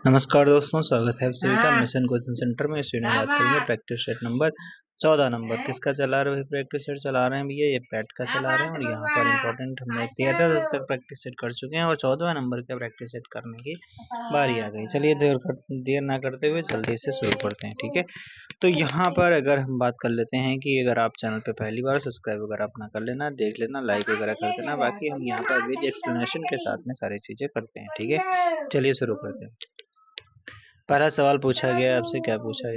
नमस्कार दोस्तों, स्वागत है आप सभी का मिशन कोचिंग सेंटर में। इस वीडियो में बात करेंगे प्रैक्टिस सेट नंबर 14 नंबर किसका चला रहे हैं। प्रैक्टिस सेट चला रहे हैं भैया, ये पैट का चला रहे हैं और यहाँ पर इम्पोर्टेंट हमने 13 तक प्रैक्टिस सेट कर चुके हैं और 14वां नंबर का प्रैक्टिस सेट करने की बारी आ गई। चलिए देर ना करते हुए जल्दी से शुरू करते हैं, ठीक है। तो यहाँ पर अगर हम बात कर लेते हैं कि अगर आप चैनल पे पहली बार सब्सक्राइब वगैरह अपना कर लेना, देख लेना, लाइक वगैरह कर देना। बाकी हम यहाँ पर विद एक्सप्लेनेशन के साथ में सारी चीजें करते हैं, ठीक है। चलिए शुरू करते हैं। पहला सवाल पूछा गया आपसे, क्या पूछा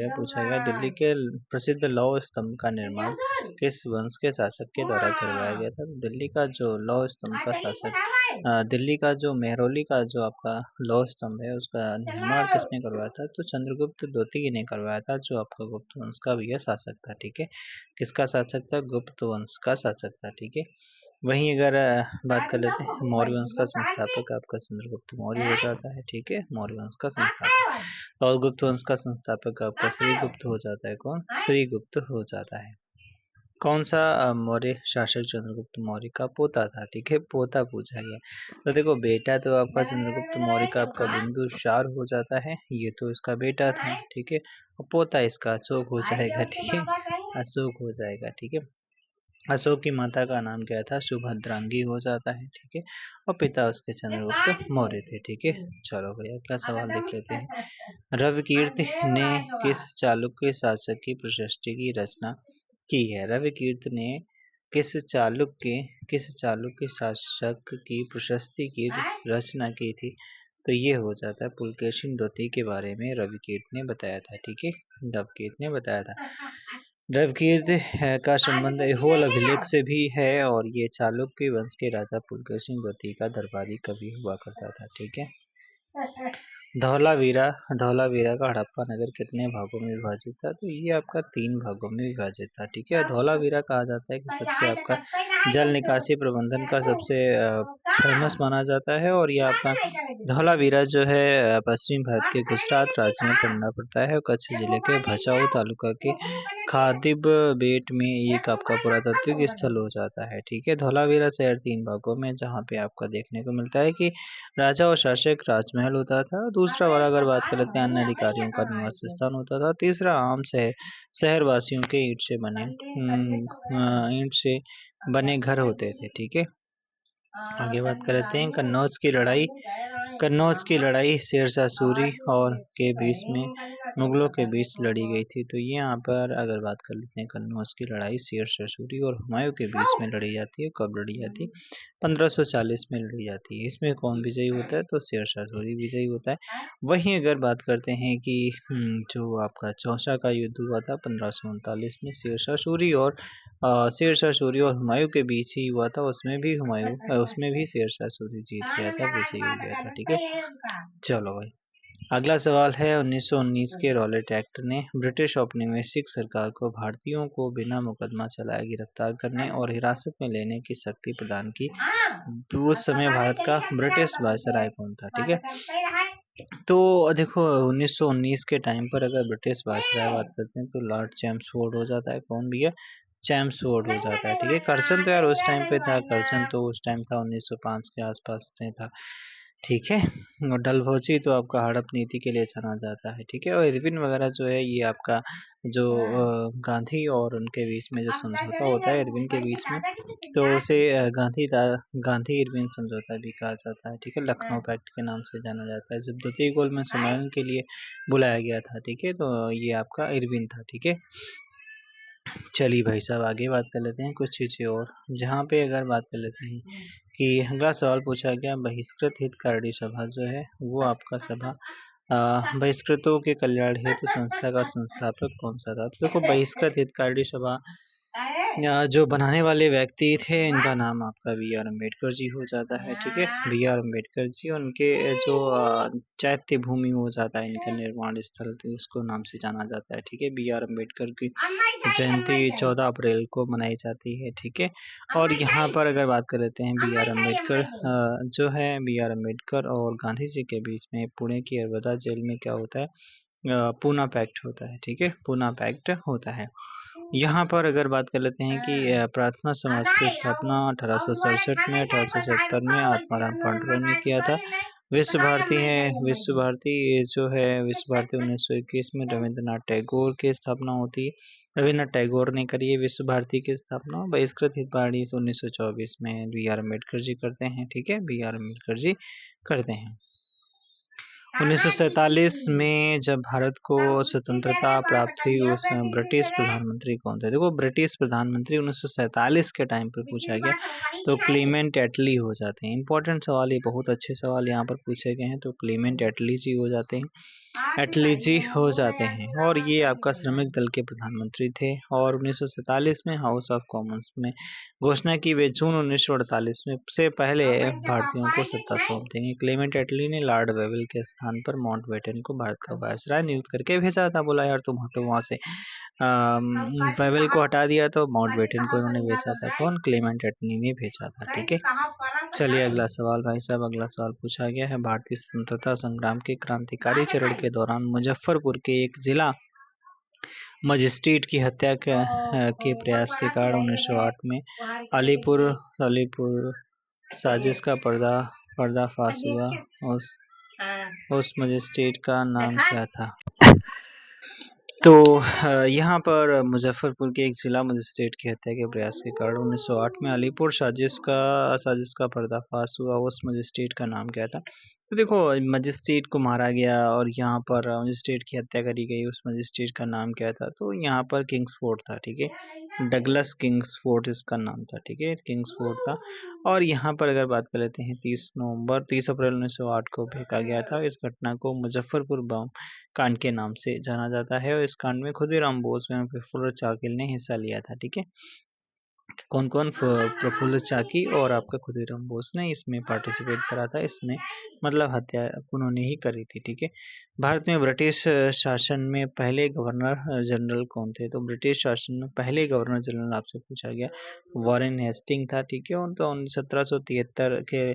गया दिल्ली के प्रसिद्ध लौह स्तंभ का निर्माण किस वंश के शासक के द्वारा करवाया गया था। दिल्ली का जो लौह स्तंभ का शासक दिल्ली का जो मेहरौली का जो आपका लौह स्तंभ है उसका निर्माण किसने करवाया था, तो चंद्रगुप्त द्वितीय ने करवाया था, जो आपका गुप्त वंश का भी शासक था, ठीक है। किसका शासक था, गुप्त वंश का शासक था, ठीक है। वहीं अगर बात कर लेते हैं मौर्य वंश का संस्थापक आपका चंद्रगुप्त मौर्य हो जाता है, ठीक है। मौर्य वंश का संस्थापक। और गुप्त वंश का संस्थापक आपका श्रीगुप्त हो जाता है। कौन, श्रीगुप्त हो जाता है। कौन सा मौर्य शासक चंद्रगुप्त मौर्य का पोता था, ठीक है। पोता पूछा गया। तो देखो बेटा तो आपका चंद्रगुप्त मौर्य का आपका बिंदुसार हो जाता है, ये तो इसका बेटा था, ठीक है। और पोता इसका अशोक हो जाएगा, ठीक है। अशोक हो जाएगा, ठीक है। अशोक की माता का नाम क्या था, सुभद्रांगी हो जाता है, ठीक है। और पिता उसके चंद्रगुप्त मौर्य थे, ठीक है। चलो भैया अगला सवाल देख लेते हैं। रविकीर्ति ने किस चालुक्य शासक की प्रशस्ति की रचना की है। रविकीर्ति ने किस चालुक्य शासक की प्रशस्ति की रचना की थी, तो ये हो जाता है पुलकेशिन द्वितीय के बारे में रविकीर्ति ने बताया था, ठीक है। रविकीर्ति ने बताया था। रविकीर्ति का संबंध ऐहोल अभिलेख से भी है और ये चालुक्य वंश के राजा पुलकेशिन द्वितीय का दरबारी कवि हुआ करता था, ठीक है। धौलावीरा का हड़प्पा नगर कितने भागों में विभाजित था, तो ये आपका 3 भागों में विभाजित था, ठीक है। धौलावीरा कहा जाता है कि सबसे आपका जल निकासी प्रबंधन का सबसे फेमस माना जाता है और ये आपका धौलावीरा जो है पश्चिमी भारत के गुजरात राज्य में पड़ना पड़ता है और कच्छ जिले के भचाऊ तालुका के खादिब बेट में एक आपका पुरातात्विक स्थल हो जाता है, ठीक है। धौलावीरा शहर 3 भागों में, जहाँ पे आपका देखने को मिलता है कि राजा और शासक राजमहल होता था। दूसरा वाला अगर बात कर लेते हैं अन्य अधिकारियों का निवास स्थान होता था। तीसरा आम शहर वासियों के ईंट से बने घर होते थे, ठीक है। आगे बात कर लेते हैं कन्नौज की लड़ाई शेरशाह सूरी और के बीच में मुगलों के बीच लड़ी गई थी। तो ये यहाँ पर अगर बात कर लेते हैं कन्नौज की लड़ाई शेरशाह सूरी और हुमायूं के बीच में लड़ी जाती है। कब लड़ी जाती है, 1540 में लड़ी जाती है। इसमें कौन विजयी होता है, तो शेरशाह सूरी विजयी होता है। वहीं अगर बात करते हैं कि जो आपका चौसा का युद्ध हुआ था 1539 में, शेरशाह सूरी और हुमायूं के बीच ही हुआ था। उसमें भी शेरशाह सूरी जीत गया था, विजयी हो गया था, ठीक है। चलो भाई अगला सवाल है 1919 के रॉलेट एक्ट ने ब्रिटिश औपनिवेशिक सरकार को भारतीयों को बिना मुकदमा चलाए गिरफ्तार करने और हिरासत में लेने की शक्ति प्रदान की। उस समय भारत का ब्रिटिश वायसराय कौन था, ठीक है। तो देखो 1919 के टाइम पर अगर ब्रिटिश वायसराय बात करते हैं तो लॉर्ड चैम्सफोर्ड हो जाता है। कौन भैया, चैम्सफोर्ड हो जाता है, ठीक है। कर्जन तो यार उस टाइम पे था, कर्जन तो उस टाइम था 1905 के आसपास में था, ठीक है। और डलहौजी तो आपका हड़प नीति के लिए जाना जाता है, ठीक है। और इरविन वगैरह जो है ये आपका जो गांधी और उनके बीच में जो समझौता होता है इरविन के बीच में, तो उसे गांधी इरविन समझौता भी कहा जाता है, ठीक है। लखनऊ पैक्ट के नाम से जाना जाता है। जब द्वितीय गोलमेज सम्मेलन के लिए बुलाया गया था, ठीक है, तो ये आपका इरविन था, ठीक है। चलिए भाई साहब आगे बात कर लेते हैं कुछ चीज़ें और, जहाँ पे अगर बात कर लेते हैं कि अगला सवाल पूछा गया बहिष्कृत हितकारी सभा जो है वो आपका सभा बहिष्कृतों के कल्याण हेतु संस्था का संस्थापक कौन सा था। तो देखो बहिष्कृत हितकारी सभा जो बनाने वाले व्यक्ति थे इनका नाम आपका B.R. अम्बेडकर जी हो जाता है, ठीक है। B.R. अम्बेडकर जी, उनके जो चैत्य भूमि हो जाता है इनका निर्माण स्थल, तो उसको नाम से जाना जाता है, ठीक है। B.R. अम्बेडकर की जयंती 14 अप्रैल को मनाई जाती है, ठीक है। और यहाँ पर अगर बात कर लेते हैं B.R. अम्बेडकर जो है B.R. अम्बेडकर और गांधी जी के बीच में पुणे की अरवदा जेल में क्या होता है, पूना पैक्ट होता है, ठीक है। पूना पैक्ट होता है। यहाँ पर अगर बात कर लेते हैं कि प्रार्थना समाज की स्थापना 1867 में 1870 में आत्माराम पांडुरंग ने किया था। विश्व भारती है, विश्व भारती जो है विश्व भारती 1921 में रविंद्रनाथ टैगोर की स्थापना होती है। रविन्द्रनाथ टैगोर ने करी है विश्व भारती की स्थापना। बहिष्कृत हितवाणी 1924 में बी आर अम्बेडकर जी करते हैं, ठीक है, बी आर अम्बेडकर जी करते हैं। 1947 में जब भारत को स्वतंत्रता प्राप्त हुई उस ब्रिटिश प्रधानमंत्री कौन थे? देखो ब्रिटिश प्रधानमंत्री 1947 के टाइम पर पूछा गया तो क्लीमेंट एटली हो जाते हैं। इंपॉर्टेंट सवाल, ये बहुत अच्छे सवाल यहाँ पर पूछे गए हैं, तो क्लीमेंट एटली जी हो जाते हैं, एटली जी हो जाते हैं। और ये आपका श्रमिक दल के प्रधानमंत्री थे और 1947 में हाउस ऑफ कॉमन्स में घोषणा की वे जून 1948 में से पहले भारतीयों को सत्ता सौंप देंगे। क्लेमेंट एटली ने लॉर्ड वेवल के स्थान पर माउंटबेटन को भारत का वायसराय नियुक्त करके भेजा था। बोला यार तुम हटो वहां से, वेवल को हटा दिया तो माउंटबेटन को इन्होंने भेजा था। कौन? क्लेमेंट एटली ने भेजा था, ठीक है। चलिए अगला सवाल भाई साहब, अगला सवाल पूछा गया है। भारतीय स्वतंत्रता संग्राम के क्रांतिकारी चरण के दौरान मुजफ्फरपुर के एक जिला मजिस्ट्रेट की हत्या के प्रयास के कारण 1908 में अलीपुर साजिश का पर्दाफाश हुआ। उस मजिस्ट्रेट का नाम क्या था? तो यहाँ पर मुजफ्फरपुर के एक जिला मजिस्ट्रेट की हत्या के प्रयास के कारण 1908 में अलीपुर साजिश का पर्दाफाश हुआ। उस मजिस्ट्रेट का नाम क्या था? तो देखो मजिस्ट्रेट को मारा गया और यहाँ पर मजिस्ट्रेट की हत्या करी गई, उस मजिस्ट्रेट का नाम क्या था? तो यहाँ पर किंग्सफोर्ड था, ठीक है, डगलस किंग्सफोर्ड इसका नाम था, ठीक है, किंग्सफोर्ड था। और यहाँ पर अगर बात कर लेते हैं 30 अप्रैल 1908 को फेंका गया था। इस घटना को मुजफ्फरपुर बम कांड के नाम से जाना जाता है और इस कांड में खुदीराम बोस एवं प्रफुल्ल चाकिल ने हिस्सा लिया था, ठीक है। कौन कौन? प्रफुल्ल चाकी और आपका खुदीराम बोस ने इसमें पार्टिसिपेट करा था। इसमें मतलब हत्या उन्होंने ही करी थी, ठीक है। भारत में ब्रिटिश शासन में पहले गवर्नर जनरल कौन थे? तो ब्रिटिश शासन में पहले गवर्नर जनरल आपसे पूछा गया वॉरेन हेस्टिंग था, ठीक है। तो 1773 के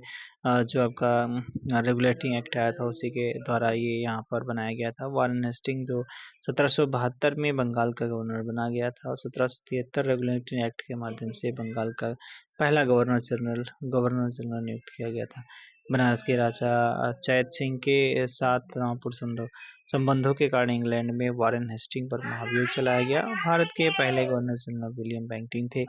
जो आपका रेगुलेटिंग एक्ट आया था उसी के द्वारा ये यहाँ पर बनाया गया था। वॉरेन हेस्टिंग जो 1772 में बंगाल का गवर्नर बना गया था और 1773 रेगुलेटिंग एक्ट के माध्यम से बंगाल का पहला गवर्नर जनरल नियुक्त किया गया था। बनारस के राजा चैत सिंह के साथ रामपुर संबंधों के कारण इंग्लैंड में वॉरेन हेस्टिंग पर महाभियोग चलाया गया। भारत के पहले गवर्नर जनरल विलियम बेंटिंक थे।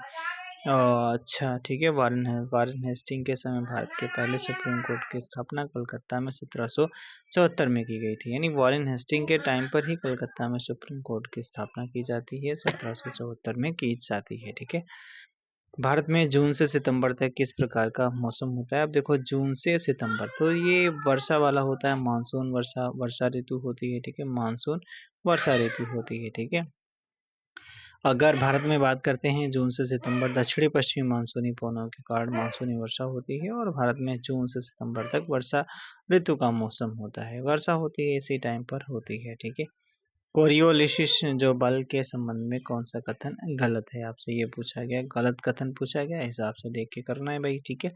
अच्छा, ठीक है। वॉरेन हेस्टिंग के समय भारत के पहले सुप्रीम कोर्ट की स्थापना कलकत्ता में 1774 में की गई थी। यानी वॉरेन हेस्टिंग के टाइम पर ही कलकत्ता में सुप्रीम कोर्ट की स्थापना की जाती है, 1774 में की जाती है, ठीक है। भारत में जून से सितंबर तक किस प्रकार का मौसम होता है? अब देखो जून से सितंबर तो ये वर्षा वाला होता है, मानसून वर्षा ऋतु होती है, ठीक है, मानसून वर्षा ऋतु होती है, ठीक है। अगर भारत में बात करते हैं जून से सितंबर, दक्षिणी पश्चिमी मानसूनी पवनों के कारण मानसूनी वर्षा होती है और भारत में जून से सितंबर तक वर्षा ऋतु का मौसम होता है। वर्षा होती है इसी टाइम पर होती है, ठीक है। कोरियोलिसिस जो बल के संबंध में कौन सा कथन गलत है? आपसे ये पूछा गया, गलत कथन पूछा गया, हिसाब से देख के करना है भाई, ठीक है,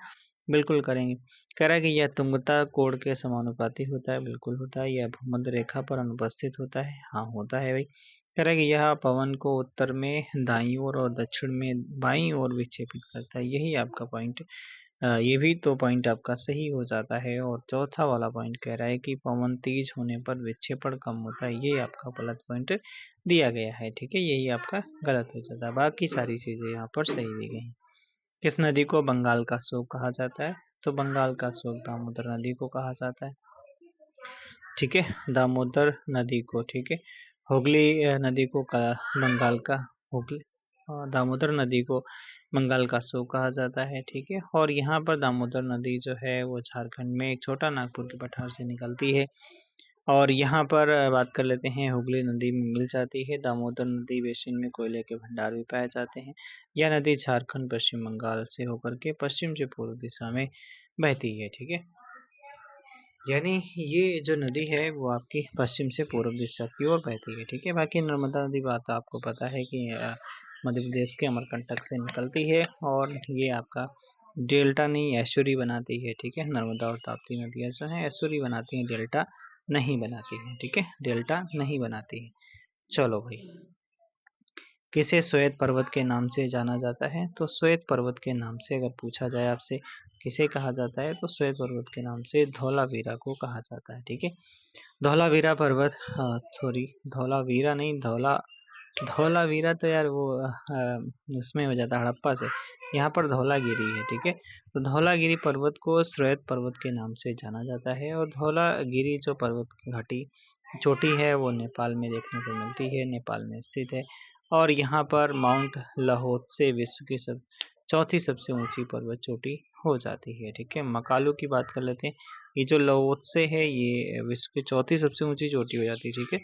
बिल्कुल करेंगे। कह रहा है कि यह तुंगता कोण के समानुपाती होता है, बिल्कुल होता है। यह भूमध्य रेखा पर अनुपस्थित होता है, हाँ होता है भाई। कह रहा है कि यह पवन को उत्तर में दाईं ओर और दक्षिण में बाईं ओर विक्षेपित करता है, यही आपका पॉइंट। ये भी तो पॉइंट आपका सही हो जाता है। और चौथा वाला पॉइंट कह रहा है कि पवन तेज होने पर विक्षेपण कम होता है, ये आपका गलत पॉइंट दिया गया है, ठीक है, यही आपका गलत हो जाता है। बाकी सारी चीजें यहाँ पर सही दी गई। किस नदी को बंगाल का शोक कहा जाता है? तो बंगाल का शोक दामोदर नदी को कहा जाता है, ठीक है, दामोदर नदी को, ठीक है। हुगली नदी को बंगाल का हुगली दामोदर नदी को बंगाल का शोक कहा जाता है, ठीक है। और यहाँ पर दामोदर नदी जो है वो झारखंड में एक छोटा नागपुर के पठार से निकलती है। और यहाँ पर बात कर लेते हैं, हुगली नदी में मिल जाती है। दामोदर नदी बेसिन में कोयले के भंडार भी पाए जाते हैं। यह नदी झारखंड पश्चिम बंगाल से होकर के पश्चिम से पूर्व दिशा में बहती है, ठीक है। यानी ये जो नदी है वो आपकी पश्चिम से पूर्व दिशा की ओर बहती है, ठीक है। बाकी नर्मदा नदी बात आपको पता है कि मध्य प्रदेश के अमरकंटक से निकलती है और ये आपका डेल्टा नहीं एस्चुरी बनाती है, ठीक है। नर्मदा और ताप्ती नदियाँ जो हैं एस्चुरी बनाती हैं, डेल्टा नहीं बनाती हैं, ठीक है, डेल्टा नहीं बनाती है। चलो भाई किसे श्वेत पर्वत के नाम से जाना जाता है? तो श्वेत पर्वत के नाम से अगर पूछा जाए आपसे किसे कहा जाता है, तो श्वेत पर्वत के नाम से धौलावीरा को कहा जाता है। ठीक है, धौलावीरा पर्वत, सॉरी धौलावीरा नहीं, धौलावीरा तो यार वो उसमें हो जाता है हड़प्पा से, यहाँ पर धौलागिरी है। ठीक है, तो धौलागिरी पर्वत को श्वेत पर्वत के नाम से जाना जाता है। और धौलागिरी जो पर्वत घाटी चोटी है वो नेपाल में देखने को मिलती है, नेपाल में स्थित है। और यहाँ पर माउंट लहोत्से विश्व की चौथी सबसे ऊंची पर्वत चोटी हो जाती है। ठीक है, मकालू की बात कर लेते हैं। ये जो लहोत्से है ये विश्व की चौथी सबसे ऊंची चोटी हो जाती है। ठीक है,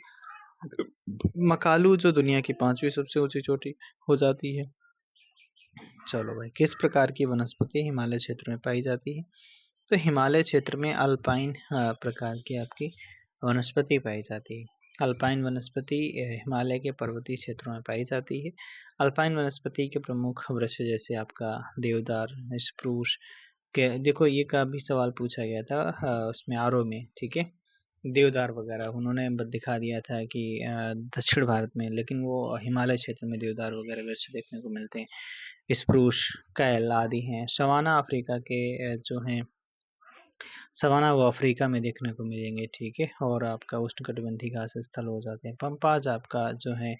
मकालू जो दुनिया की 5वीं सबसे ऊंची चोटी हो जाती है। चलो भाई, किस प्रकार की वनस्पति हिमालय क्षेत्र में पाई जाती है? तो हिमालय क्षेत्र में अल्पाइन प्रकार की आपकी वनस्पति पाई जाती है। अल्पाइन वनस्पति हिमालय के पर्वतीय क्षेत्रों में पाई जाती है। अल्पाइन वनस्पति के प्रमुख वृक्ष जैसे आपका देवदार, स्प्रूस के, देखो ये का भी सवाल पूछा गया था उसमें आरओ में। ठीक है, देवदार वगैरह उन्होंने दिखा दिया था कि दक्षिण भारत में, लेकिन वो हिमालय क्षेत्र में देवदार वगैरह वृक्ष देखने को मिलते हैं। स्प्रूस, कैल आदि हैं। सवाना अफ्रीका के जो हैं, सवाना वो अफ्रीका में देखने को मिलेंगे। ठीक है, और आपका उष्णकटिबंधीय घास स्थल हो जाते हैं। पंपाज आपका जो है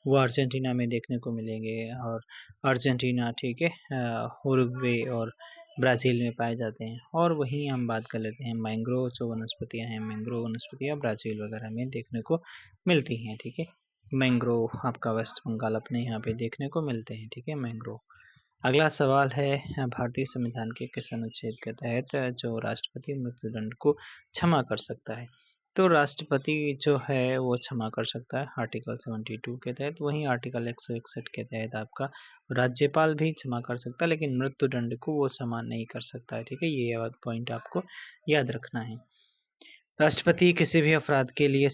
वो अर्जेंटीना में देखने को मिलेंगे, और अर्जेंटीना, ठीक है, उरुग्वे और ब्राज़ील में पाए जाते हैं। और वहीं हम बात कर लेते हैं मैंग्रोव जो वनस्पतियां हैं, मैंग्रोव वनस्पतियां ब्राज़ील वगैरह में देखने को मिलती हैं। ठीक है, मैंग्रोव आपका वेस्ट बंगाल अपने यहाँ पे देखने को मिलते हैं। ठीक है, मैंग्रोव। अगला सवाल है, भारतीय संविधान के किस अनुच्छेद के तहत जो राष्ट्रपति मृत्युदंड को क्षमा कर सकता है? तो राष्ट्रपति जो है वो क्षमा कर सकता है आर्टिकल 72 के तहत। वहीं आर्टिकल 161 के तहत आपका राज्यपाल भी क्षमा कर सकता है, लेकिन मृत्युदंड को वो क्षमा नहीं कर सकता है। ठीक है, ये पॉइंट आपको याद रखना है। राष्ट्रपति किसी भी अपराध के लिए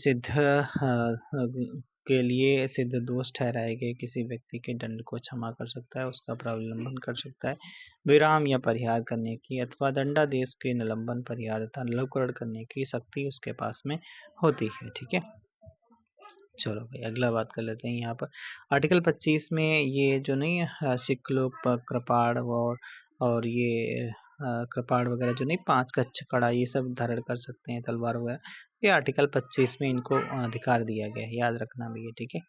सिद्ध दोष ठहराए गए किसी व्यक्ति के दंड को क्षमा कर सकता है, उसका प्रावलंबन कर सकता है, विराम या परिहार करने की अथवा दंडादेश के निलंबन, परिहार तथा लघुकरण करने की शक्ति उसके पास में होती है। ठीक है, चलो भाई अगला बात कर लेते हैं। यहाँ पर आर्टिकल 25 में ये जो नहीं है सिख लोग कृपाण और ये कृपाण वगैरह जो नहीं, 5 कच्छ कड़ा ये सब धारण कर सकते हैं, तलवार वगैरह, ये आर्टिकल 25 में इनको अधिकार दिया गया है, याद रखना भी है। ठीक है,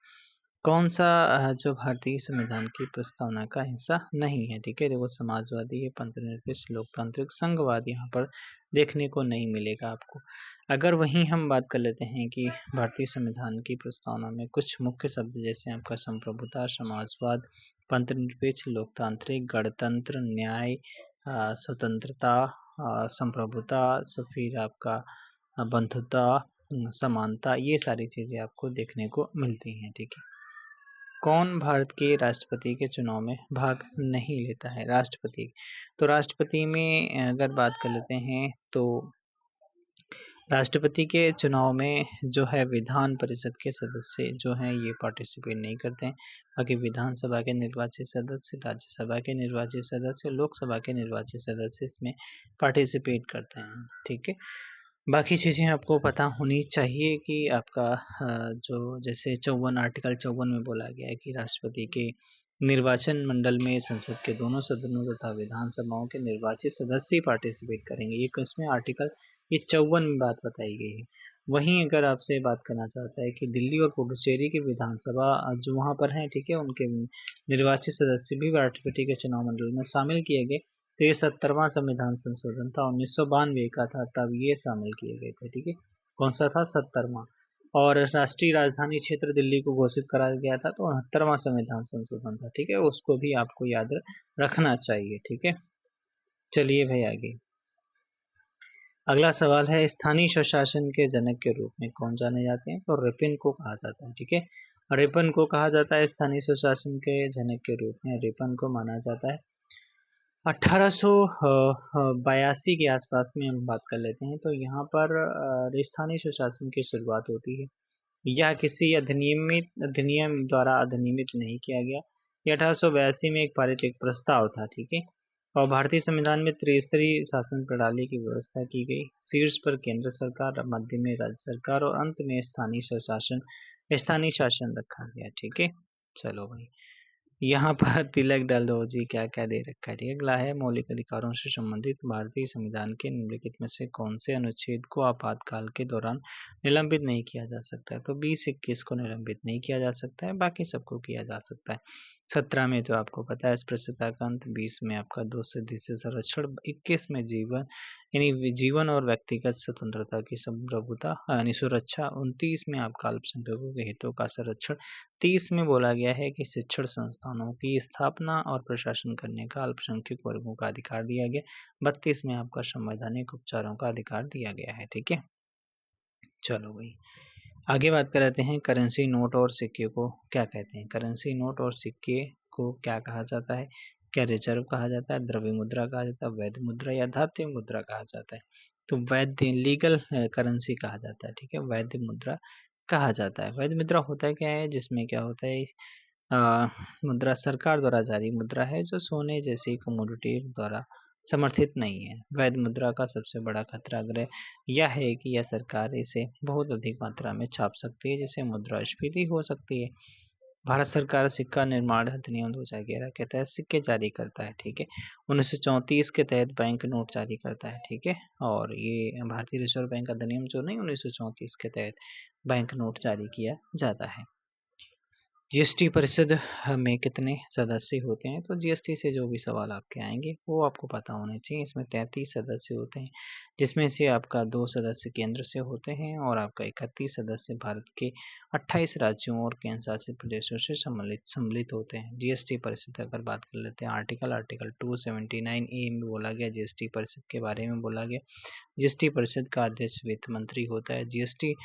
कौन सा जो भारतीय संविधान की प्रस्तावना का हिस्सा नहीं है? ठीक है, देखो समाजवादी है, पंथनिरपेक्ष, लोकतांत्रिक, संघवाद यहाँ पर देखने को नहीं मिलेगा आपको। अगर वहीं हम बात कर लेते हैं कि भारतीय संविधान की प्रस्तावना में कुछ मुख्य शब्द जैसे आपका संप्रभुता, समाजवाद, पंथनिरपेक्ष, लोकतांत्रिक, गणतंत्र, न्याय, स्वतंत्रता, संप्रभुता, फिर आपका बंधुता, समानता, ये सारी चीजें आपको देखने को मिलती हैं। ठीक है, कौन भारत के राष्ट्रपति के चुनाव में भाग नहीं लेता है? राष्ट्रपति, तो राष्ट्रपति में अगर बात कर लेते हैं तो राष्ट्रपति के चुनाव में जो है विधान परिषद के सदस्य जो हैं ये पार्टिसिपेट नहीं करते हैं। बाकी विधानसभा के निर्वाचित सदस्य, राज्यसभा के निर्वाचित सदस्य, लोकसभा के निर्वाचित सदस्य इसमें पार्टिसिपेट करते हैं। ठीक है, बाकी चीज़ें आपको पता होनी चाहिए कि आपका जो जैसे 54 आर्टिकल 54 में बोला गया है कि राष्ट्रपति के निर्वाचन मंडल में संसद के दोनों सदनों तथा विधानसभाओं के निर्वाचित सदस्य पार्टिसिपेट करेंगे। ये किसमें आर्टिकल ये 54 में बात बताई गई है। वहीं अगर आपसे बात करना चाहता है कि दिल्ली और पुडुचेरी की विधानसभा जो वहाँ पर हैं, ठीक है, उनके निर्वाचित सदस्य भी राष्ट्रपति के चुनाव मंडल में शामिल किए गए। तो ये 70वां संविधान संशोधन था, 1992 का था, तब ये शामिल किए गए थे। ठीक है, कौन सा था? 70वां। और राष्ट्रीय राजधानी क्षेत्र दिल्ली को घोषित करा गया था, तो 69वां संविधान संशोधन था। ठीक है, उसको भी आपको याद रखना चाहिए। ठीक है, चलिए भाई आगे अगला सवाल है, स्थानीय स्वशासन के जनक के रूप में कौन जाने जाते हैं? तो रिपन को कहा जाता है। ठीक है, रिपन को कहा जाता है स्थानीय स्वशासन के जनक के रूप में, रिपन को माना जाता है। 1882 के आसपास में हम बात कर लेते हैं, तो यहाँ पर स्थानीय स्वशासन की शुरुआत होती है। यह किसी अधिनियम द्वारा अधिनियमित नहीं किया गया। यह 1882 में एक पारित एक प्रस्ताव था। ठीक है, और भारतीय संविधान में त्रिस्तरीय शासन प्रणाली की व्यवस्था की गई। शीर्ष पर केंद्र सरकार, मध्य में राज्य सरकार और अंत में स्थानीय शासन रखा गया। ठीक है, चलो भाई यहाँ पर तिलक डाल दो जी, क्या क्या दे रखा है। अगला है मौलिक अधिकारों से संबंधित भारतीय संविधान के निम्नलिखित में से कौन से अनुच्छेद को आपातकाल के दौरान निलंबित नहीं किया जा सकता है। तो 20-21 को निलंबित नहीं किया जा सकता है, बाकी सबको किया जा सकता है। 17 में तो आपको पता है अस्पृश्यता का अंत, 20 में आपका 2 से संरक्षण, 21 में जीवन यानी जीवन और व्यक्तिगत स्वतंत्रता की संप्रभुता यानी सुरक्षा, 29 में आपका अल्पसंख्यकों के हितों का संरक्षण, 30 में बोला गया है कि शिक्षण संस्थानों की स्थापना और प्रशासन करने का अल्पसंख्यक वर्गों का अधिकार दिया गया। 32 में आपका संवैधानिक उपचारों का अधिकार दिया गया है। ठीक है, चलो भाई आगे बात कर लेते हैं। करेंसी नोट और सिक्के को क्या कहते हैं। करेंसी नोट और सिक्के को क्या कहा जाता है। क्या रिजर्व कहा जाता है, द्रव्य मुद्रा कहा जाता है, वैध मुद्रा या धात्विक मुद्रा कहा जाता है। तो वैध लीगल करेंसी कहा जाता है। ठीक है, वैध मुद्रा कहा जाता है। वैध मुद्रा होता है क्या है, जिसमें क्या होता है, मुद्रा सरकार द्वारा जारी मुद्रा है जो सोने जैसी कमोडिटी द्वारा समर्थित नहीं है। वैध मुद्रा का सबसे बड़ा खतरा अगर यह है कि यह सरकार इसे बहुत अधिक मात्रा में छाप सकती है, जिससे मुद्रास्फीति हो सकती है। भारत सरकार सिक्का निर्माण अधिनियम 2011 के तहत सिक्के जारी करता है। ठीक है, 1934 के तहत बैंक नोट जारी करता है। ठीक है, और ये भारतीय रिजर्व बैंक अधिनियम जो नहीं, 1934 के तहत बैंक नोट जारी किया जाता है। जीएसटी परिषद में कितने सदस्य होते हैं। तो जीएसटी से जो भी सवाल आपके आएंगे वो आपको पता होने चाहिए। इसमें 33 सदस्य होते हैं, जिसमें से आपका 2 सदस्य केंद्र से होते हैं और आपका 31 सदस्य भारत के 28 राज्यों और केंद्र शासित प्रदेशों से सम्मिलित होते हैं। जीएसटी परिषद अगर बात कर लेते हैं, आर्टिकल 279A में बोला गया, जीएसटी परिषद के बारे में बोला गया। जीएसटी परिषद का अध्यक्ष वित्त मंत्री होता है। जीएसटी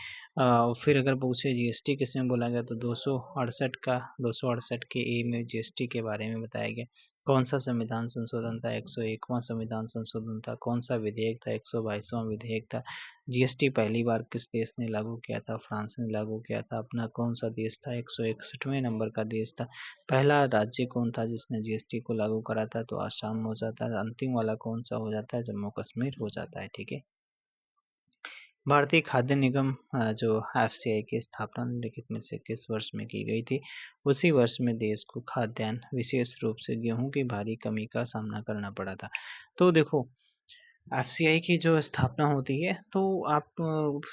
फिर अगर पूछे जीएसटी किसमें बोला गया, तो 268 के ए में जीएसटी के बारे में बताया गया। कौन सा संविधान संशोधन था, 101वां संविधान संशोधन था। कौन सा विधेयक था, 122वां विधेयक था। जीएसटी पहली बार किस देश ने लागू किया था, फ्रांस ने लागू किया था। अपना कौन सा देश था, 161वें नंबर का देश था। पहला राज्य कौन था जिसने जीएसटी को लागू करा था, तो आसाम हो जाता है। अंतिम वाला कौन सा हो जाता है, जम्मू कश्मीर हो जाता है। ठीक है, भारतीय खाद्य निगम जो एफसीआई की स्थापना निम्नलिखित में से किस वर्ष में की गई थी। उसी वर्ष में देश को खाद्यान्न विशेष रूप से गेहूं की भारी कमी का सामना करना पड़ा था। तो देखो, एफसीआई की जो स्थापना होती है, तो आप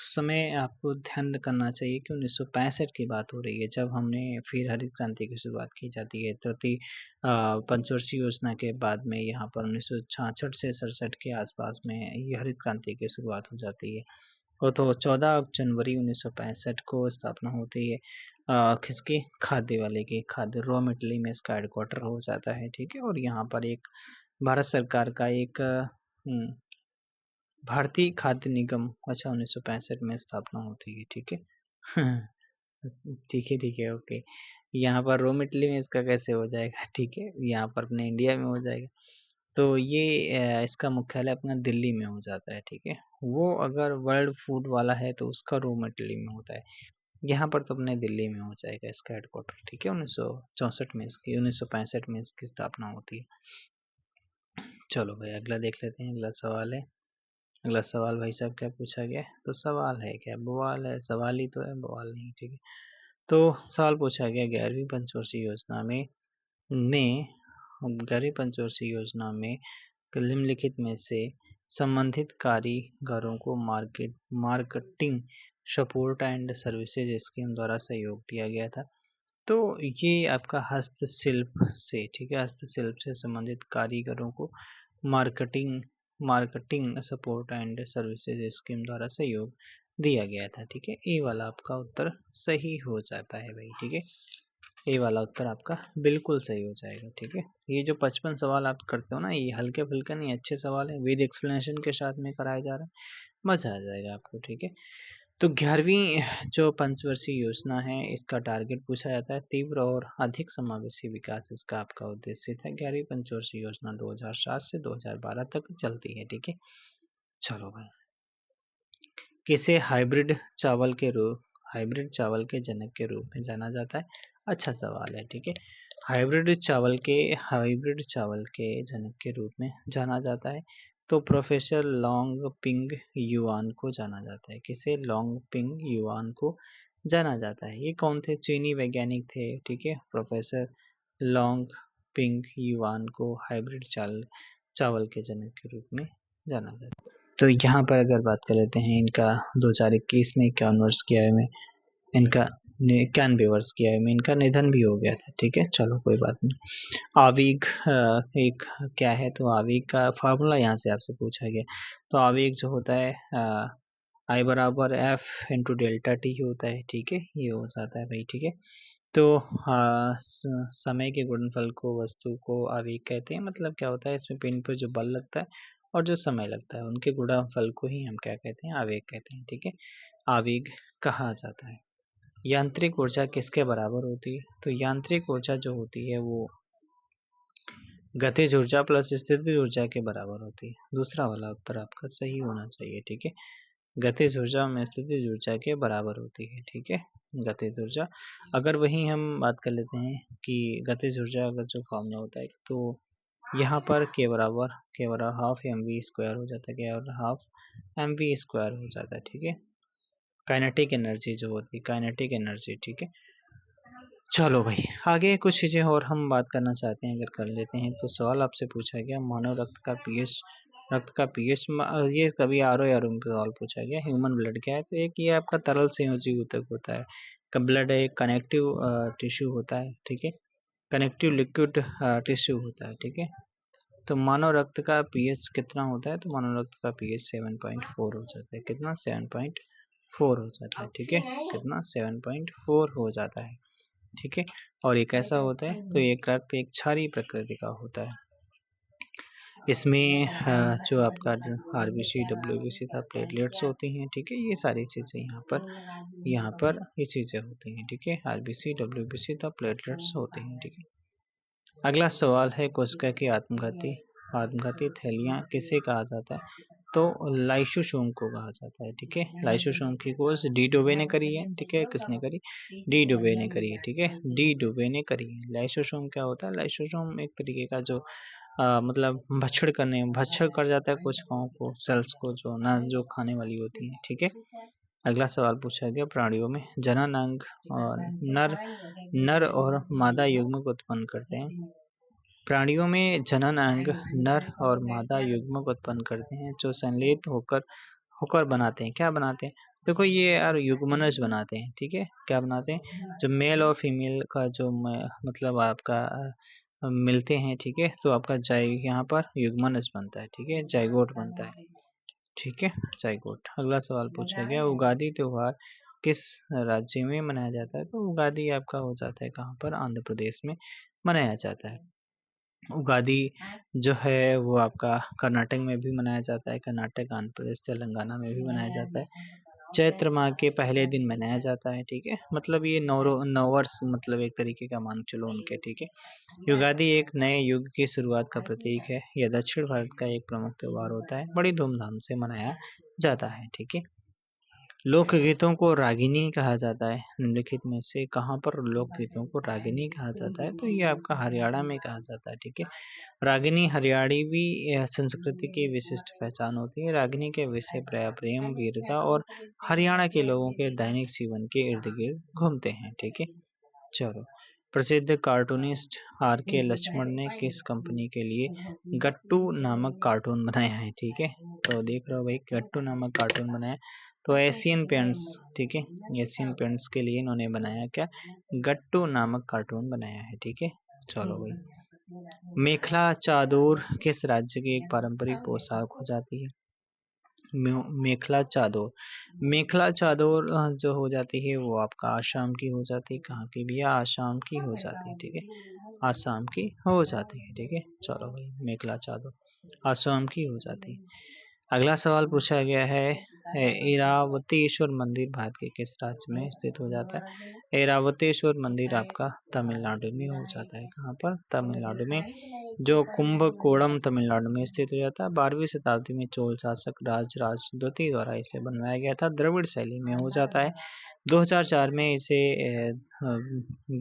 समय आपको ध्यान करना चाहिए कि 1965 की बात हो रही है, जब हमने फिर हरित क्रांति की शुरुआत की जाती है। तृतीय पंचवर्षीय योजना के बाद में यहाँ पर 1966 से 67 के आसपास में ये हरित क्रांति की शुरुआत हो जाती है। वो तो 14 जनवरी 1965 को स्थापना होती है किसकी, खाद्य वाले की। खाद्य रॉ मिटली में इसका हेडक्वार्टर हो जाता है। ठीक है, और यहाँ पर एक भारत सरकार का एक भारतीय खाद्य निगम, अच्छा, 1965 में स्थापना होती है। ठीक है ठीक है, ठीक है, ओके। यहाँ पर रॉ मिटली में इसका कैसे हो जाएगा, ठीक है, यहाँ पर अपने इंडिया में हो जाएगा। तो ये इसका मुख्यालय अपना दिल्ली में हो जाता है। ठीक है, वो अगर वर्ल्ड फूड वाला है तो उसका रॉ मटेरियल में होता है। यहाँ पर तो अपने दिल्ली में हो जाएगा इसका हेडक्वार्टर। ठीक है, 1964 में इसकी, 1965 में इसकी स्थापना होती है। चलो भाई अगला देख लेते हैं। अगला सवाल है, अगला सवाल भाई साहब क्या पूछा गया है। तो सवाल है क्या, बवाल है, सवाल ही तो है, बवाल नहीं। ठीक है, तो सवाल पूछा गया 11वीं पंचवर्षीय योजना में ने 11वीं पंचवर्षीय योजना में निम्नलिखित में से संबंधित कारीगरों को marketing support and services scheme द्वारा सहयोग दिया गया था। तो ये आपका हस्तशिल्प से, ठीक है, हस्तशिल्प से संबंधित कारीगरों को marketing marketing support and services scheme द्वारा सहयोग दिया गया था। ठीक है, ए वाला आपका उत्तर सही हो जाता है भाई। ठीक है, ए वाला उत्तर आपका बिल्कुल सही हो जाएगा। ठीक है, ये जो 55 सवाल आप करते हो ना, ये हल्के फुल्के नहीं, अच्छे सवाल है, विद एक्सप्लेनेशन के साथ में कराया जा रहा है, मजा आ जाएगा आपको। ठीक है, तो 11वीं जो पंचवर्षीय योजना है, इसका टारगेट पूछा जाता है तीव्र और अधिक समावेशी विकास, इसका आपका उद्देश्य था। 11वीं पंचवर्षीय योजना 2007 से 2012 तक चलती है। ठीक है, चलो भाई, किसे हाइब्रिड चावल के जनक के रूप में जाना जाता है। अच्छा सवाल है। ठीक है, हाइब्रिड चावल के जनक के रूप में जाना जाता है तो प्रोफेसर लॉन्ग पिंग युआन को जाना जाता है। किसे, लॉन्ग पिंग युआन को जाना जाता है। ये कौन थे, चीनी वैज्ञानिक थे। ठीक है, प्रोफेसर लॉन्ग पिंग युआन को हाइब्रिड चावल के जनक के रूप में जाना जाता है। तो यहाँ पर अगर बात कर लेते हैं, इनका 2021 में 51 वर्ष की आयु में इनका 91 वर्ष की आयु में इनका निधन भी हो गया था। ठीक है, चलो कोई बात नहीं। आवेग एक क्या है, तो आवेग का फार्मूला यहाँ से आपसे पूछा गया। तो आवेग जो होता है I बराबर F इंटू डेल्टा टी होता है। ठीक है, ये हो जाता है भाई। ठीक है, तो समय के गुणनफल को वस्तु को आवेग कहते हैं। मतलब क्या होता है, इसमें पिन पर जो बल लगता है और जो समय लगता है उनके गुणनफल को ही हम क्या कहते हैं, आवेग कहते हैं। ठीक है, आवेग कहा जाता है। यांत्रिक ऊर्जा किसके बराबर होती है, तो यांत्रिक ऊर्जा जो होती है वो गतिज ऊर्जा प्लस स्थितिज ऊर्जा के बराबर होती है। दूसरा वाला उत्तर आपका सही होना चाहिए। ठीक है, गतिज ऊर्जा में स्थितिज ऊर्जा के बराबर होती है। ठीक है, गतिज ऊर्जा। अगर वही हम बात कर लेते हैं कि गतिज ऊर्जा अगर जो फॉर्मूला होता है, तो यहाँ पर के बराबर हाफ एम वी स्क्वायर हो जाता है, के और हाफ एम वी स्क्वायर हो जाता है। ठीक है, काइनेटिक एनर्जी जो होती है, काइनेटिक एनर्जी। ठीक है, चलो भाई आगे कुछ चीज़ें और हम बात करना चाहते हैं, अगर कर लेते हैं। तो सवाल आपसे पूछा गया मानव रक्त का पीएच, ये कभी आर ओ में सवाल पूछा गया। ह्यूमन ब्लड क्या है, तो एक ये आपका तरल संयोजी ऊतक होता है। ब्लड एक कनेक्टिव टिश्यू होता है। ठीक है, कनेक्टिव लिक्विड टिश्यू होता है। ठीक है, तो मानव रक्त का पीएच कितना होता है, तो मानव रक्त का पीएच 7.4 हो जाता है। कितना, 7.4 हो जाता है। ठीक है, कितना, 7.4 हो जाता है। ठीक है, और ये कैसा होता है, तो एक रक्त एक क्षारीय प्रकृति का होता है। इसमें जो आपका आरबीसी डब्ल्यूबीसी था, प्लेटलेट्स होती हैं। ठीक है, ये सारी चीज़ें यहाँ पर ये चीज़ें होती हैं। ठीक है, आरबीसी डब्ल्यूबीसी था, प्लेटलेट्स होते हैं। ठीक है, अगला सवाल है कोशिका की आत्मघाती थैलियाँ किसे कहा जाता है, तो लाइसोसोम को कहा जाता है। ठीक है, लाइसोसोम की खोज डी डोबे ने करी है। ठीक है, किसने करी, डी डोबे ने करी है। ठीक है, डी डोबे ने करी है। लाइसोसोम क्या होता है, लाइसोसोम एक तरीके का जो मतलब भक्षण कर जाता है कोशिकाओं को, सेल्स को, जो ना जो खाने वाली होती है। ठीक है, अगला सवाल पूछा गया प्राणियों में जनन अंग और नर और मादा युग्मक उत्पन्न करते हैं। प्राणियों में जनन अंग नर और मादा युग्मक उत्पन्न करते हैं, जो संलेत होकर होकर बनाते हैं। क्या बनाते हैं, देखो ये यार युग्मनज बनाते हैं। ठीक है, क्या बनाते हैं, जो मेल और फीमेल का जो मतलब आपका मिलते हैं। ठीक है, तो आपका यहाँ पर युग्मनज बनता है। ठीक है, जाइगोट बनता है। ठीक है, जाइगोट। अगला सवाल पूछा गया उगादी त्योहार किस राज्य में मनाया जाता है, तो उगादी आपका हो जाता है कहाँ पर, आंध्र प्रदेश में मनाया जाता है। उगादी जो है वो आपका कर्नाटक में भी मनाया जाता है, कर्नाटक, आंध्र प्रदेश, तेलंगाना में भी मनाया जाता है। चैत्र माह के पहले दिन मनाया जाता है। ठीक है, मतलब ये नववर्ष मतलब एक तरीके का मान चलो उनके। ठीक है, युगादि एक नए युग की शुरुआत का प्रतीक है। यह दक्षिण भारत का एक प्रमुख त्योहार होता है, बड़ी धूमधाम से मनाया जाता है। ठीक है, लोकगीतों को रागिनी कहा जाता है। निम्नलिखित में से कहाँ पर लोकगीतों को रागिनी कहा जाता है, तो ये आपका हरियाणा में कहा जाता है। ठीक है, रागिनी हरियाणवी संस्कृति की विशिष्ट पहचान होती है। रागिनी के विषय प्रेम, वीरता और हरियाणा के लोगों के दैनिक जीवन के इर्द गिर्द घूमते हैं। ठीक है, चलो प्रसिद्ध कार्टूनिस्ट आर के लक्ष्मण ने किस कंपनी के लिए गट्टू नामक कार्टून बनाया है। ठीक है, तो देख रहे हो भाई, गट्टू नामक कार्टून बनाया, तो एशियन पेंट्स। ठीक है, एशियन पेंट्स के लिए इन्होंने बनाया क्या, गट्टू नामक कार्टून बनाया है। ठीक है, चलो भाई। मेखला चादोर किस राज्य की एक पारंपरिक पोशाक हो जाती है, मेखला चादोर जो हो जाती है वो आपका आसाम की हो जाती है। कहाँ की भैया, आसाम की हो जाती है। ठीक है, आसाम की हो जाती है। ठीक है, चलो भाई, मेखला चादोर आसाम की हो जाती है। अगला सवाल पूछा गया है ऐरावतेश्वर मंदिर भारत के किस राज्य में स्थित हो जाता है, ऐरावतेश्वर मंदिर आपका तमिलनाडु में हो जाता है। कहाँ पर, तमिलनाडु में, जो कुंभकोणम तमिलनाडु में स्थित हो जाता है। 12वीं शताब्दी में चोल शासक राजराज द्वितीय द्वारा इसे बनवाया गया था, द्रविड़ शैली में हो जाता है। 2004 में इसे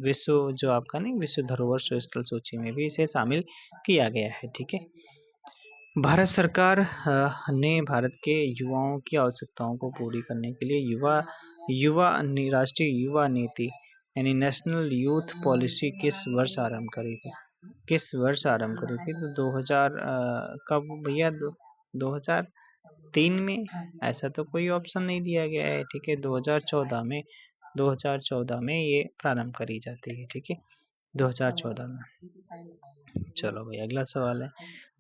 विश्व जो आपका नहीं विश्व धरोहर स्थल सूची में भी इसे शामिल किया गया है। ठीक है, भारत सरकार ने भारत के युवाओं की आवश्यकताओं को पूरी करने के लिए राष्ट्रीय युवा नीति यानी नेशनल यूथ पॉलिसी किस वर्ष आरंभ करी थी? किस वर्ष आरंभ करी थी? तो 2000 कब भैया? 2003 में? ऐसा तो कोई ऑप्शन नहीं दिया गया है, ठीक है। 2014 में, 2014 में ये प्रारंभ करी जाती है, ठीक है, 2014 में। चलो भाई अगला सवाल है,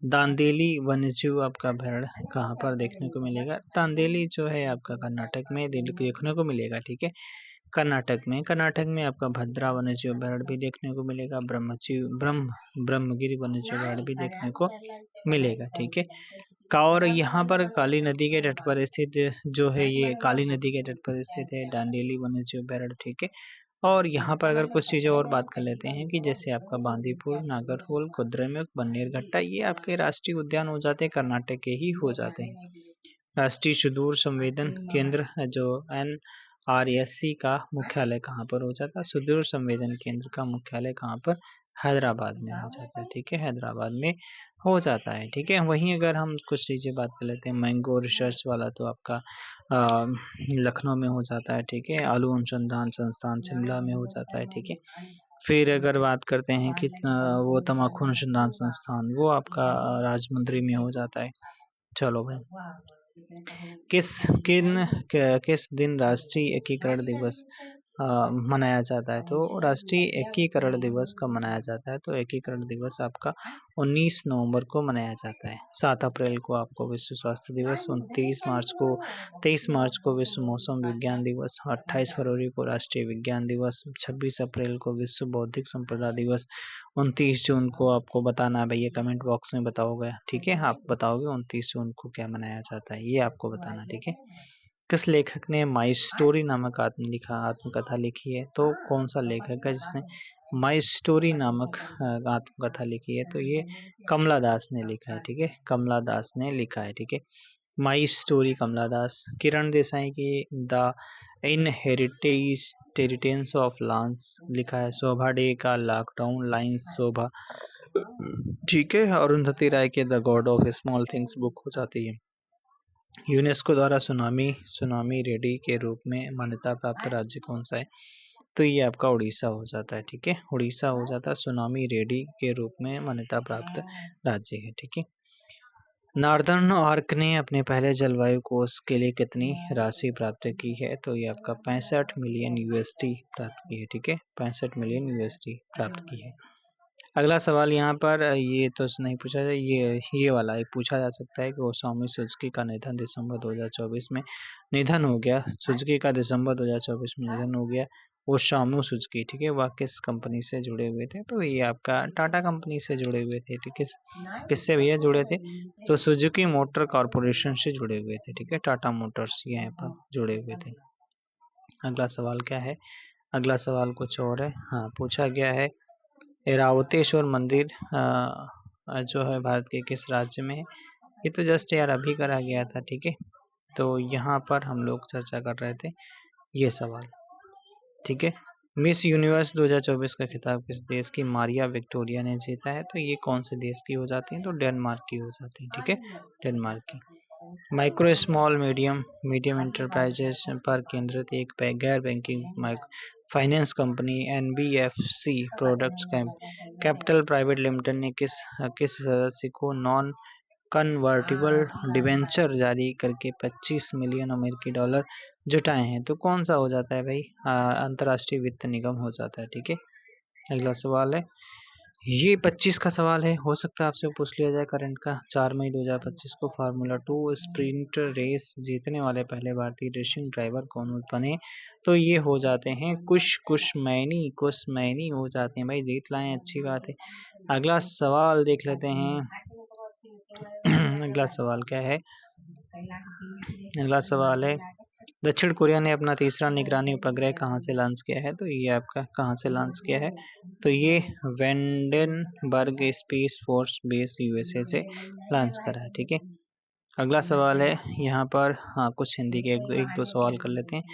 दांदेली वन्यजीव आपका अभ्यारण्य कहाँ पर देखने को मिलेगा? दांदेली जो है आपका कर्नाटक में देखने को मिलेगा, ठीक है, कर्नाटक में आपका भद्रा वन्यजीव अभ्यारण्य भी देखने को मिलेगा, ब्रह्मगिरी वन्यजीव अभ्यारण्य भी देखने को मिलेगा, ठीक है। और यहाँ पर काली नदी के तट पर स्थित जो है, ये काली नदी के तट पर स्थित है दांडेली वन्यजीव अभ्यारण्य, ठीक है। और यहाँ पर अगर कुछ चीज़ें और बात कर लेते हैं कि जैसे आपका बांदीपुर, नागरहोल, कुद्रेमुख, बन्नेरघट्टा, ये आपके राष्ट्रीय उद्यान हो जाते हैं, कर्नाटक के ही हो जाते हैं। राष्ट्रीय सुदूर संवेदन केंद्र जो NRSC का मुख्यालय कहाँ पर हो जाता है? सुदूर संवेदन केंद्र का मुख्यालय कहाँ पर? हैदराबाद में हो जाता है, ठीक है, हैदराबाद में हो जाता है, ठीक है। वहीं अगर हम कुछ चीज़ें बात कर लेते हैं, मैंगो रिसर्च वाला तो आपका लखनऊ में हो जाता है, ठीक है। आलू अनुसंधान संस्थान शिमला में हो जाता है, ठीक है। फिर अगर बात करते हैं कि वो तम्बाकू अनुसंधान संस्थान, वो आपका राजमुंद्री में हो जाता है। चलो भाई, किस दिन राष्ट्रीय एकीकरण दिवस मनाया जाता है? तो राष्ट्रीय एकीकरण दिवस कब मनाया जाता है? तो एकीकरण दिवस आपका 19 नवंबर को मनाया जाता है। 7 अप्रैल को आपको विश्व स्वास्थ्य दिवस, 23 मार्च को विश्व मौसम विज्ञान दिवस, 28 फरवरी को राष्ट्रीय विज्ञान दिवस, 26 अप्रैल को विश्व बौद्धिक संपदा दिवस, 29 जून को आपको बताना है भैया, कमेंट बॉक्स में बताओगे, ठीक है, आप बताओगे 29 जून को क्या मनाया जाता है, ये आपको बताना, ठीक है। किस लेखक ने माई स्टोरी नामक आत्मकथा लिखी है? तो कौन सा लेखक है जिसने माई स्टोरी नामक आत्मकथा लिखी है? तो ये कमला दास ने लिखा है, ठीक है, कमला दास ने लिखा है, ठीक है। माई स्टोरी कमला दास। किरण देसाई की द इनहेरिटेंस ऑफ लांस लिखा है। शोभा डे का लॉकडाउन लाइन्स शोभा, ठीक है। अरुंधति राय के the God of small things book हो जाती है। यूनेस्को द्वारा सुनामी रेडी के रूप में मान्यता प्राप्त राज्य कौन सा है? तो ये आपका उड़ीसा हो जाता है, ठीक है, उड़ीसा हो जाता है, सुनामी रेडी के रूप में मान्यता प्राप्त राज्य है, ठीक है। नॉर्दर्न आर्क ने अपने पहले जलवायु कोष के लिए कितनी राशि प्राप्त की है? तो ये आपका 65 मिलियन USD प्राप्त की है, ठीक है, 65 मिलियन USD प्राप्त की है। अगला सवाल यहाँ पर ये तो नहीं पूछा जाए, ये वाला एक पूछा जा सकता है कि ओसामी सुजुकी का निधन दिसंबर 2024 में निधन हो गया। सुजुकी का दिसंबर 2024 में निधन हो गया। ओसामू सुजुकी, ठीक है, वह किस कंपनी से जुड़े हुए थे? तो ये आपका टाटा कंपनी से जुड़े हुए थे, ठीक है। किससे भैया जुड़े थे? तो सुजुकी मोटर कॉरपोरेशन से जुड़े हुए थे, ठीक है, टाटा मोटर्स यहाँ पर जुड़े हुए थे। अगला सवाल क्या है? अगला सवाल कुछ और है, हाँ, पूछा गया है ऐरावतेश्वर मंदिर जो है भारत के किस राज्य में है? ये तो जस्ट यार अभी करा गया था, ठीक है। तो यहाँ पर हम लोग चर्चा कर रहे थे ये सवाल, ठीक है। मिस यूनिवर्स 2024 का खिताब किस देश की मारिया विक्टोरिया ने जीता है? तो ये कौन से देश की हो जाती है? तो डेनमार्क की हो जाती है, ठीक है, डेनमार्क की। माइक्रो स्मॉल मीडियम इंटरप्राइजेस पर केंद्रित एक गैर banking finance company NBFC products capital private limited ने किस सदस्य को नॉन कन्वर्टिबल डिबेंचर जारी करके 25 मिलियन अमेरिकी डॉलर जुटाए हैं? तो कौन सा हो जाता है भाई? अंतर्राष्ट्रीय वित्त निगम हो जाता है, ठीक है। अगला सवाल है, ये 25 का सवाल है, हो सकता है आपसे पूछ लिया जाए करंट का। 4 मई 2025 को फार्मूला 2 स्प्रिंट रेस जीतने वाले पहले भारतीय रेसिंग ड्राइवर कौन बने? तो ये हो जाते हैं कुश मैनी हो जाते हैं भाई, जीत लाए, अच्छी बात है। अगला सवाल देख लेते हैं। अगला सवाल क्या है? अगला सवाल है, दक्षिण कोरिया ने अपना तीसरा निगरानी उपग्रह कहाँ से लॉन्च किया है? तो ये आपका कहाँ से लॉन्च किया है? तो ये वेंडेनबर्ग स्पेस फोर्स बेस USA से लॉन्च करा है, ठीक है। अगला सवाल है यहाँ पर, हाँ, कुछ हिंदी के एक दो सवाल कर लेते हैं।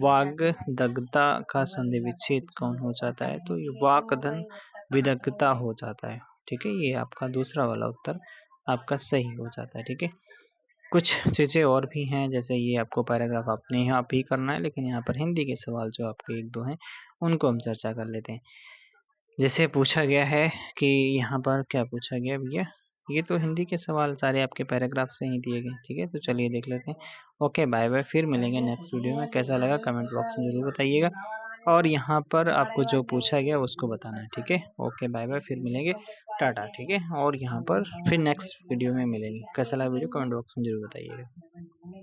वाग्दत्ता का संधि विच्छेद कौन हो जाता है? तो ये वाकधन विदग्धता हो जाता है, ठीक है, ये आपका दूसरा वाला उत्तर आपका सही हो जाता है, ठीक है। कुछ चीज़ें और भी हैं, जैसे ये आपको पैराग्राफ अपने यहाँ पे ही करना है, लेकिन यहाँ पर हिंदी के सवाल जो आपके 1-2 हैं उनको हम चर्चा कर लेते हैं। जैसे पूछा गया है कि यहाँ पर क्या पूछा गया भैया, ये तो हिंदी के सवाल सारे आपके पैराग्राफ से ही दिए गए, ठीक है। तो चलिए देख लेते हैं। ओके, बाय बाय, फिर मिलेंगे नेक्स्ट वीडियो में। कैसा लगा कमेंट बॉक्स में ज़रूर बताइएगा, और यहाँ पर आपको जो पूछा गया उसको बताना है, ठीक है। ओके बाय बाय, फिर मिलेंगे, टाटा, ठीक है। और यहाँ पर फिर नेक्स्ट वीडियो में मिलेंगे। कैसा लगा वीडियो कमेंट बॉक्स में ज़रूर बताइएगा।